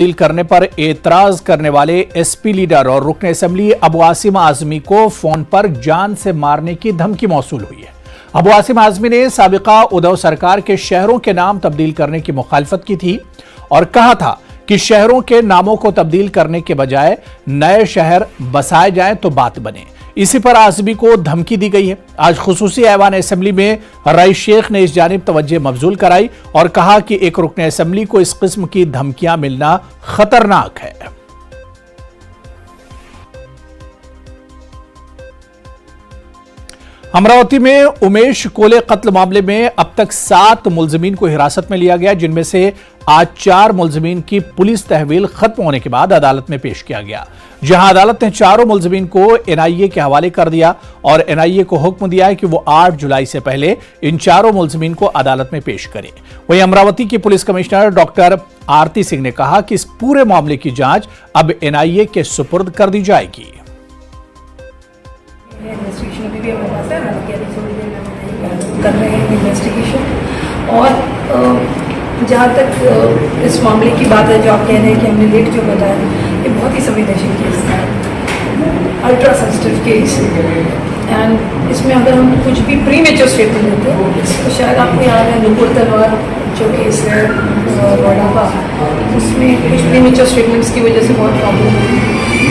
तब्दील करने पर एतराज करने वाले एसपी लीडर और रुकन असेंबली अबू आसिम आजमी को फोन पर जान से मारने की धमकी मौसूल हुई है। अबू आसिम आजमी ने साबिका उद्धव सरकार के शहरों के नाम तब्दील करने की मुखालफत की थी और कहा था कि शहरों के नामों को तब्दील करने के बजाय नए शहर बसाए जाएं तो बात बने। इसी पर आजमी को धमकी दी गई है। आज खुसूसी ऐवान असेंबली में रईस शेख ने इस जानिब तवज्जो मबजूल कराई और कहा कि एक रुकन असेंबली को इस किस्म की धमकियां मिलना खतरनाक है। अमरावती में उमेश कोले कत्ल मामले में अब तक 7 मुलजमीन को हिरासत में लिया गया, जिनमें से आज 4 मुलजमीन की पुलिस तहवील खत्म होने के बाद अदालत में पेश किया गया, जहां अदालत ने चारों मुलजमीन को एनआईए के हवाले कर दिया और एनआईए को हुक्म दिया है कि वो 8 जुलाई से पहले इन चारों मुलजमीन को अदालत में पेश करें। वहीं अमरावती की पुलिस कमिश्नर डॉक्टर आरती सिंह ने कहा कि इस पूरे मामले की जांच अब एनआईए के सुपुर्द कर दी जाएगी। इन्वेस्टिगेशन अभी भी हमारे पास है, हालांकि अभी थोड़ी देर में कर रहे हैं इन्वेस्टिगेशन। और जहाँ तक इस मामले की बात है जो आप कह रहे हैं कि हमने लेट जो बताया, ये बहुत ही संवेदनशील केस है, अल्ट्रा सेंसिटिव केस, एंड इसमें अगर हम कुछ भी प्री मेच्योर स्टेटमेंट देते हैं तो शायद आपको याद है नुपुर तलवार जो केस है नोएडा का, उसमें कुछ प्री मेच्योर स्टेटमेंट्स की वजह से बहुत प्रॉब्लम हुई।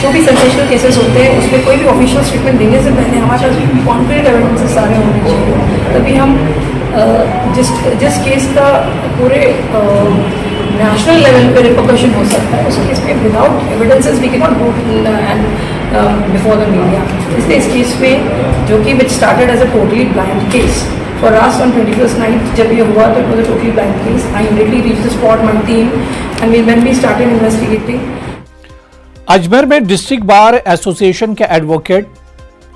जो भी सेंसेशनल केसेस होते हैं उसमें कोई भी ऑफिशियल स्टेटमेंट देने से पहले हमारे पास कॉन्क्रीट एविडेंसेस सारे होने चाहिए, तभी हम जिस केस का पूरे नेशनल लेवल पे रिपरकशन हो सकता है, उस केस पे without evidences we can not go and before the media. इसलिए इस केस में जो कि which started as a totally blind case for us on 21st night, जब ये हुआ तो it was a totally blind case. I immediately reached the spot, my team, and when we started investigating. Ajmer में district bar association के advocate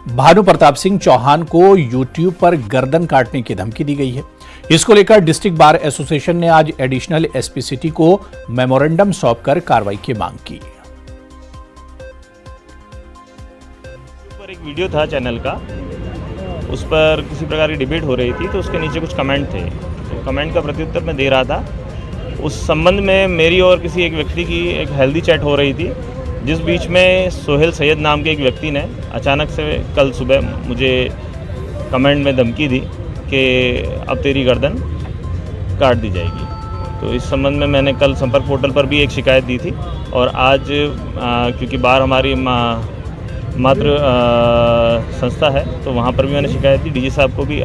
Bhanu Pratap Singh Chauhan को YouTube पर गर्दन काटने की धमकी दी गई है। इसको लेकर डिस्ट्रिक्ट बार एसोसिएशन ने आज एडिशनल एसपी सिटी को मेमोरेंडम सौंपकर कार्रवाई की मांग की। पर एक वीडियो था चैनल का, उस पर किसी प्रकार की डिबेट हो रही थी, तो उसके नीचे कुछ कमेंट थे, तो कमेंट का प्रत्युत्तर मैं दे रहा था। उस संबंध में मेरी और किसी एक व्यक्ति की एक हेल्दी चैट हो रही थी, जिस बीच में सोहेल सैयद नाम के एक व्यक्ति ने अचानक से कल सुबह मुझे कमेंट में धमकी दी कि अब तेरी गर्दन काट दी जाएगी। तो इस संबंध में मैंने कल संपर्क पोर्टल पर भी एक शिकायत दी थी और आज क्योंकि बार हमारी मातृ संस्था है, तो वहाँ पर भी मैंने शिकायत दी, डीजी साहब को भी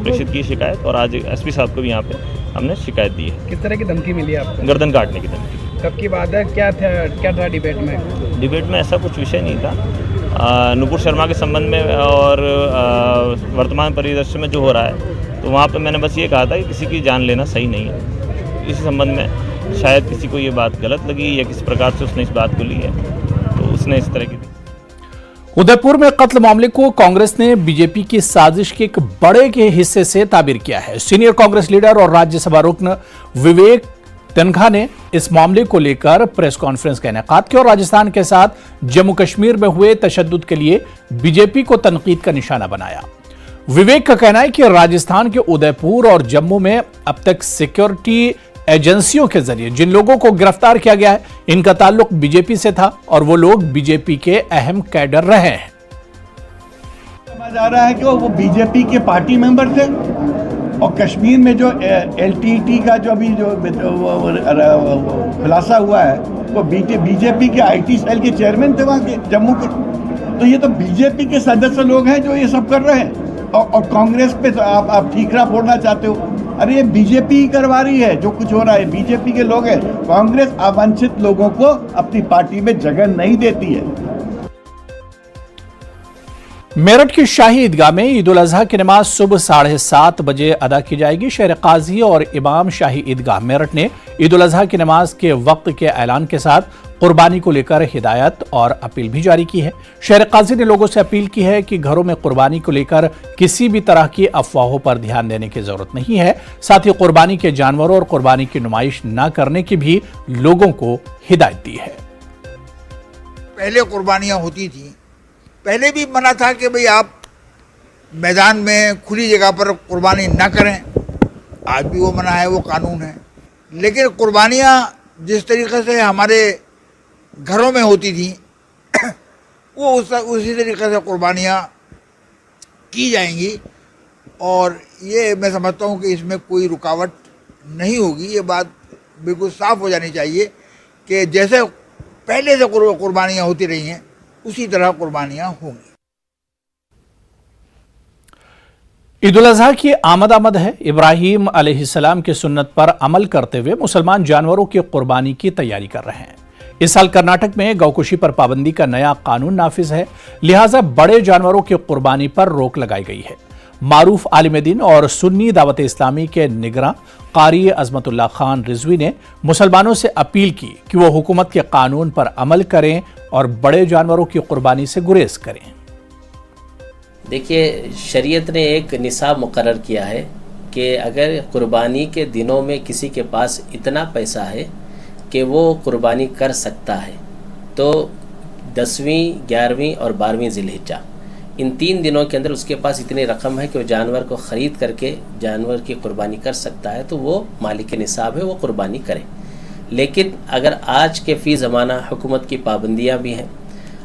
प्रेषित की शिकायत, और आज एसपी साहब को भी यहाँ पे हमने शिकायत दी है। किस तरह की धमकी मिली आपको? गर्दन काटने की धमकी। कब की बात है? क्या था डिबेट में? डिबेट में ऐसा कुछ विषय नहीं था, नुपुर शर्मा के संबंध में और वर्तमान परिदृश्य में जो हो रहा है, तो वहाँ पे मैंने बस ये कहा था कि किसी की जान लेना सही नहीं है। इसी संबंध में शायद किसी को ये बात गलत लगी या किसी प्रकार से उसने इस बात को ली है, तो उसने इस तरह की। उदयपुर में कत्ल मामले को कांग्रेस ने बीजेपी की साजिश के एक बड़े के हिस्से से ताबीर किया है। सीनियर कांग्रेस लीडर और राज्यसभा रुकन विवेक तनखा ने इस मामले को लेकर प्रेस कॉन्फ्रेंस का इनेकाद किया और राजस्थान के साथ जम्मू कश्मीर में हुए तशद्दुद के लिए बीजेपी को तनकीद का निशाना बनाया। विवेक का कहना है कि राजस्थान के उदयपुर और जम्मू में अब तक सिक्योरिटी एजेंसियों के जरिए जिन लोगों को गिरफ्तार किया गया है, इनका ताल्लुक बीजेपी से था और वो लोग बीजेपी के अहम कैडर रहे हैं। समझ आ रहा है कि वो बीजेपी के पार्टी मेंबर थे और कश्मीर में जो एलटीटी का जो अभी जो खुलासा हुआ है, वो बीजेपी के आईटी सेल के चेयरमैन थे वहाँ के जम्मू के। तो ये तो बीजेपी के सदस्य लोग हैं जो ये सब कर रहे हैं, और कांग्रेस पे तो आप ठीकरा फोड़ना चाहते हो। अरे ये बीजेपी ही करवा रही है जो कुछ हो रहा है, बीजेपी के लोग हैं। कांग्रेस अवांछित लोगों को अपनी पार्टी में जगह नहीं देती है। मेरठ की शाही ईदगाह में ईद उल अजहा की नमाज सुबह 7:30 बजे अदा की जाएगी। शहर काजी और इमाम शाही ईदगाह मेरठ ने ईद उल अजहा की नमाज के वक्त के ऐलान के साथ कुर्बानी को लेकर हिदायत और अपील भी जारी की है। शहर काजी ने लोगों से अपील की है कि घरों में कुर्बानी को लेकर किसी भी तरह की अफवाहों पर ध्यान देने की जरूरत नहीं है। साथ ही कुर्बानी के जानवरों और कुर्बानी की नुमाइश न करने की भी लोगों को हिदायत दी है। पहले कुर्बानियां होती थी, पहले भी मना था कि भाई आप मैदान में खुली जगह पर कुर्बानी ना करें, आज भी वो मना है, वो कानून है। लेकिन कुर्बानियाँ जिस तरीक़े से हमारे घरों में होती थी वो उसी तरीक़े से कुर्बानियाँ की जाएंगी। और ये मैं समझता हूँ कि इसमें कोई रुकावट नहीं होगी। ये बात बिल्कुल साफ़ हो जानी चाहिए कि जैसे पहले से कुर्बानियाँ होती रही हैं उसी तरह कुर्बानियाँ होंगी। ईद उल अजहा की आमद है। इब्राहीम अलैहिस्सलाम की सुन्नत पर अमल करते हुए मुसलमान जानवरों की कुर्बानी की तैयारी कर रहे हैं। इस साल कर्नाटक में गौकुशी पर पाबंदी का नया कानून नाफिज है, लिहाजा बड़े जानवरों की कुर्बानी पर रोक लगाई गई है। मारूफ आलिम दीन और सुन्नी दावत इस्लामी के निगरां कारी अजमतुल्लाह खान रिजवी ने मुसलमानों से अपील की कि वो हुकूमत के कानून पर अमल करें और बड़े जानवरों की कुर्बानी से गुरेज करें। देखिए, शरीयत ने एक निसाब मुकर्रर किया है कि अगर कुर्बानी के दिनों में किसी के पास इतना पैसा है कि वो कुर्बानी कर सकता है, तो 10वीं, 11वीं और 12वीं ज़िलहिज्जा इन 3 दिनों के अंदर उसके पास इतनी रकम है कि वो जानवर को ख़रीद करके जानवर की कुर्बानी कर सकता है, तो वो मालिक निसाब है, वो कुर्बानी करे। लेकिन अगर आज के फ़ी ज़माना हुकूमत की पाबंदियाँ भी हैं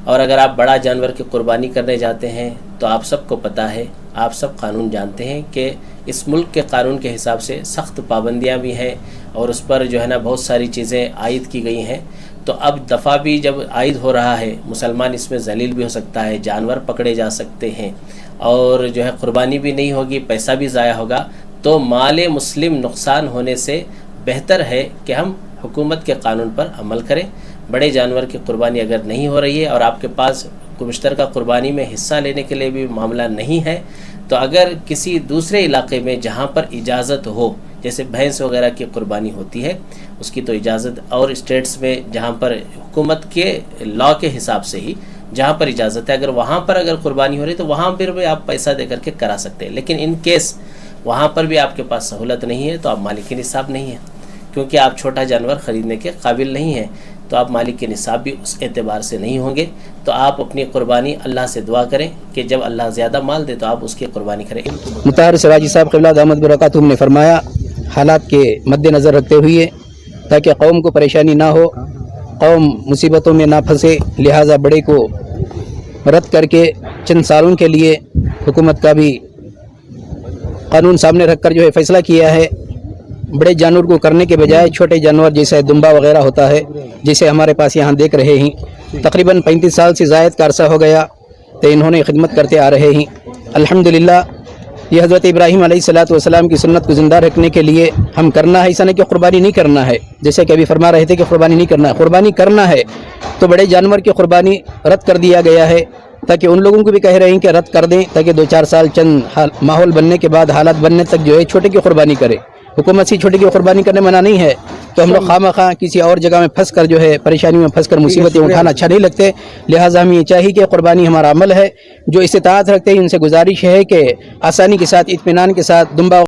और अगर आप बड़ा जानवर की कुर्बानी करने जाते हैं तो आप सबको पता है, आप सब कानून जानते हैं कि इस मुल्क के कानून के हिसाब से सख्त पाबंदियां भी हैं और उस पर जो है ना बहुत सारी चीज़ें आयद की गई हैं। तो अब दफ़ा भी जब आयद हो रहा है, मुसलमान इसमें जलील भी हो सकता है, जानवर पकड़े जा सकते हैं और जो है कुर्बानी भी नहीं होगी, पैसा भी ज़ाया होगा। तो माल मुस्लिम नुकसान होने से बेहतर है कि हम हुकूमत के कानून पर अमल करें। बड़े जानवर की कुर्बानी अगर नहीं हो रही है और आपके पास मुश्तरका कुर्बानी में हिस्सा लेने के लिए भी मामला नहीं है, तो अगर किसी दूसरे इलाके में जहाँ पर इजाज़त हो, जैसे भैंस वगैरह की कुर्बानी होती है उसकी तो इजाज़त, और स्टेट्स में जहाँ पर हुकूमत के लॉ के हिसाब से ही जहाँ पर इजाज़त है, अगर वहाँ पर अगर कुर्बानी हो रही तो वहाँ पर भी आप पैसा दे करके करा सकते हैं। लेकिन इन केस वहाँ पर भी आपके पास सहूलत नहीं है तो आप मालिक निसाब नहीं है, क्योंकि आप छोटा जानवर ख़रीदने के काबिल नहीं हैं, तो आप मालिक के निसाब भी उस एतबार से नहीं होंगे। तो आप अपनी कुर्बानी अल्लाह से दुआ करें कि जब अल्लाह ज़्यादा माल दे तो आप उसकी कुर्बानी करें। मुताहर सिराजी साहब क़िबला दामद बरकातुहू ने फरमाया, हालात के मद्देनज़र रखते हुए ताकि कौम को परेशानी ना हो, कौम मुसीबतों में ना फंसे, लिहाजा बड़े को रद्द करके चंद सालों के लिए हुकूमत का भी कानून सामने रख कर जो है फ़ैसला किया है। बड़े जानवर को करने के बजाय छोटे जानवर जैसे दुम्बा वगैरह होता है, जिसे हमारे पास यहाँ देख रहे हैं, तकरीबन 35 साल से ज़ायद का अरसा हो गया तो इन्होंने खिदमत करते आ रहे हैं। अल्हम्दुलिल्लाह, ये हज़रत इब्राहीम अलैहिस्सलाम की सुन्नत को ज़िंदा रखने के लिए हम करना है, ऐसा नहीं कि कुर्बानी नहीं करना है। जैसे कि अभी फरमा रहे थे कि कुर्बानी नहीं करना है, कुर्बानी करना है। तो बड़े जानवर की कुर्बानी रद्द कर दिया गया है ताकि उन लोगों को भी कह रहे हैं कि रद्द कर दें, ताकि 2-4 साल चंद माहौल बनने के बाद, हालात बनने तक जो है छोटे की कुर्बानी करें। हुकूमत से छोटे की कुर्बानी करने मना नहीं है, तो हम लोग खामखा किसी और जगह में फंस कर जो है परेशानी में फंस कर मुसीबतें उठाना अच्छा नहीं लगते। लिहाजा हम ये चाहिए कि कुर्बानी हमारा अमल है। जो इस्तिताअत रखते हैं उनसे गुजारिश है कि आसानी के साथ, इत्मीनान के साथ दुम्बा